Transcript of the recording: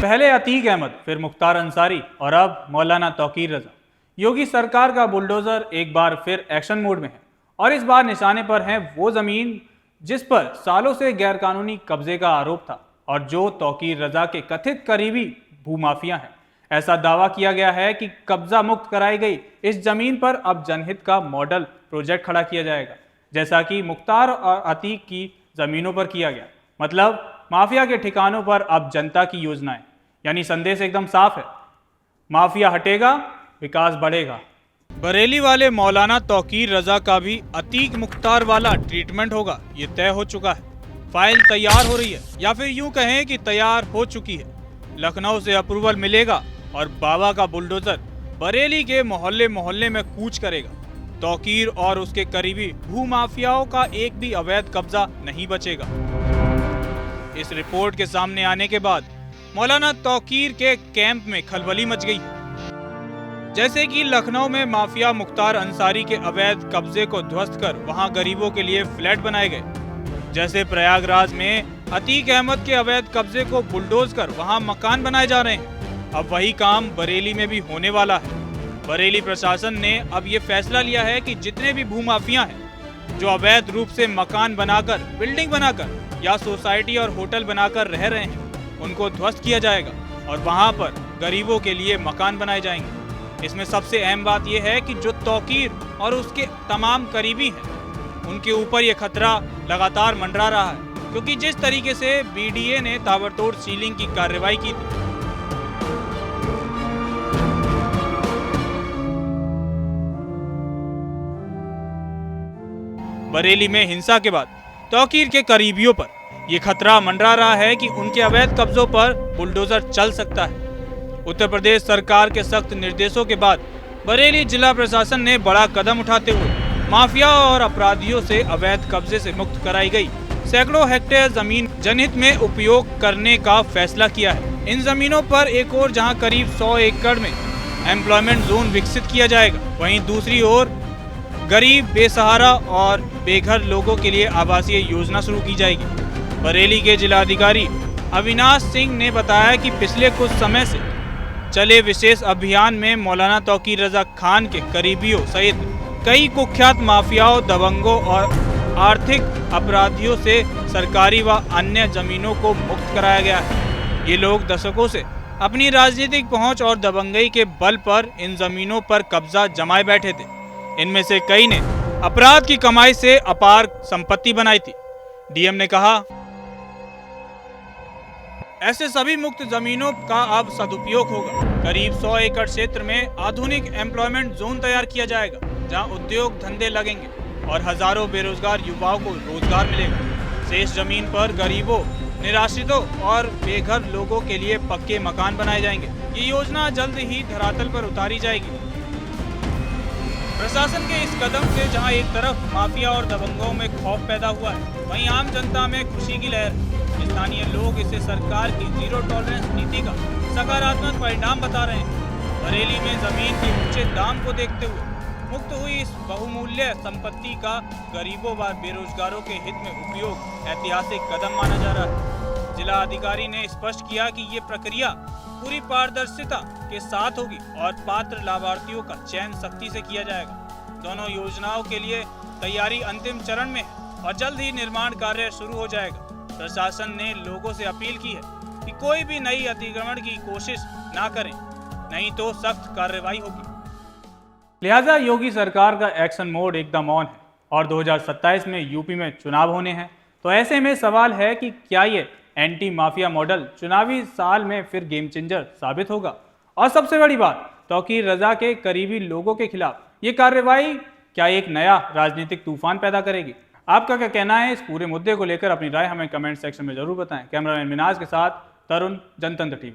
पहले अतीक अहमद, फिर मुख्तार अंसारी और अब मौलाना तौकीर रजा। योगी सरकार का बुलडोजर एक बार फिर एक्शन मोड में है और इस बार निशाने पर है वो जमीन जिस पर सालों से गैरकानूनी कब्जे का आरोप था और जो तौकीर रजा के कथित करीबी भूमाफिया हैं। ऐसा दावा किया गया है कि कब्जा मुक्त कराई गई इस जमीन पर अब जनहित का मॉडल प्रोजेक्ट खड़ा किया जाएगा, जैसा कि मुख्तार और अतीक की जमीनों पर किया गया। मतलब माफिया के ठिकानों पर अब जनता की योजनाएं। यानी संदेश एकदम साफ है, माफिया हटेगा, विकास बढ़ेगा। बरेली वाले मौलाना तौकीर रजा का भी अतीक मुख्तार वाला ट्रीटमेंट होगा, ये तय हो चुका है। फाइल तैयार हो रही है, या फिर यूं कहें कि तैयार हो चुकी है। लखनऊ से अप्रूवल मिलेगा और बाबा का बुलडोजर बरेली के मोहल्ले मोहल्ले में कूच करेगा। तौकीर और उसके करीबी भूमाफियाओं का एक भी अवैध कब्जा नहीं बचेगा। इस रिपोर्ट के सामने आने के बाद मौलाना तौकीर के कैंप में खलबली मच गई है। जैसे कि लखनऊ में माफिया मुख्तार अंसारी के अवैध कब्जे को ध्वस्त कर वहां गरीबों के लिए फ्लैट बनाए गए, जैसे प्रयागराज में अतीक अहमद के अवैध कब्जे को बुलडोज कर वहां मकान बनाए जा रहे हैं। अब वही काम बरेली में भी होने वाला है। बरेली प्रशासन ने अब ये फैसला लिया है कि जितने भी भूमाफिया हैं जो अवैध रूप से मकान बनाकर, बिल्डिंग बनाकर या सोसाइटी और होटल बनाकर रह रहे हैं, उनको ध्वस्त किया जाएगा और वहां पर गरीबों के लिए मकान बनाए जाएंगे। इसमें सबसे अहम बात यह है कि जो तौकीर और उसके तमाम करीबी हैं, उनके ऊपर ये खतरा लगातार मंडरा रहा है, क्योंकि जिस तरीके से बीडीए ने ताबड़तोड़ सीलिंग की कार्रवाई की थी। बरेली में हिंसा के बाद तौकीर के करीबियों पर यह खतरा मंडरा रहा है कि उनके अवैध कब्जों पर बुलडोजर चल सकता है। उत्तर प्रदेश सरकार के सख्त निर्देशों के बाद बरेली जिला प्रशासन ने बड़ा कदम उठाते हुए माफिया और अपराधियों से अवैध कब्जे से मुक्त कराई गई सैकड़ों हेक्टेयर जमीन जनहित में उपयोग करने का फैसला किया है। इन जमीनों पर एक और जहां करीब 100 एकड़ में एम्प्लॉयमेंट जोन विकसित किया जाएगा, वहीं दूसरी ओर गरीब, बेसहारा और बेघर लोगों के लिए आवासीय योजना शुरू की जाएगी। बरेली के जिलाधिकारी अविनाश सिंह ने बताया कि पिछले कुछ समय से चले विशेष अभियान में मौलाना तौकीर रजा खान के करीबियों सहित कई कुख्यात माफियाओं, दबंगों और आर्थिक अपराधियों से सरकारी व अन्य जमीनों को मुक्त कराया गया है। ये लोग दशकों से अपनी राजनीतिक पहुंच और दबंगई के बल पर इन जमीनों पर कब्जा जमाए बैठे थे। इनमें से कई ने अपराध की कमाई से अपार संपत्ति बनाई थी। डीएम ने कहा, ऐसे सभी मुक्त जमीनों का अब सदुपयोग होगा। करीब 100 एकड़ क्षेत्र में आधुनिक एम्प्लॉयमेंट जोन तैयार किया जाएगा, जहां उद्योग धंधे लगेंगे और हजारों बेरोजगार युवाओं को रोजगार मिलेगा। शेष जमीन पर गरीबों, निराश्रितों और बेघर लोगों के लिए पक्के मकान बनाए जाएंगे। ये योजना जल्द ही धरातल पर उतारी जाएगी। प्रशासन के इस कदम से जहां एक तरफ माफिया और दबंगों में खौफ पैदा हुआ है, वहीं आम जनता में खुशी की लहर है। स्थानीय लोग इसे सरकार की जीरो टॉलरेंस नीति का सकारात्मक परिणाम बता रहे हैं। बरेली में जमीन के ऊंचे दाम को देखते हुए मुक्त हुई इस बहुमूल्य संपत्ति का गरीबों व बेरोजगारों के हित में उपयोग ऐतिहासिक कदम माना जा रहा है। जिला अधिकारी ने स्पष्ट किया कि ये प्रक्रिया पूरी पारदर्शिता के साथ होगी और पात्र लाभार्थियों का चयन सख्ती से किया जाएगा। दोनों योजनाओं के लिए तैयारी अंतिम चरण में है और जल्द ही निर्माण कार्य शुरू हो जाएगा। प्रशासन ने लोगों से अपील की है कि कोई भी नई अतिक्रमण की कोशिश ना करें, नहीं तो सख्त कार्रवाई होगी। लिहाजा योगी सरकार का एक्शन मोड एकदम ऑन है और 2027 में यूपी में चुनाव होने हैं। तो ऐसे में सवाल है कि क्या ये एंटी माफिया मॉडल चुनावी साल में फिर गेम चेंजर साबित होगा? और सबसे बड़ी बात, तौकीर रजा के करीबी लोगों के खिलाफ ये कार्रवाई क्या एक नया राजनीतिक तूफान पैदा करेगी? आपका क्या कहना है इस पूरे मुद्दे को लेकर? अपनी राय हमें कमेंट सेक्शन में जरूर बताएं। कैमरामैन मिनाज के साथ तरुण, जनतंत्र टीवी।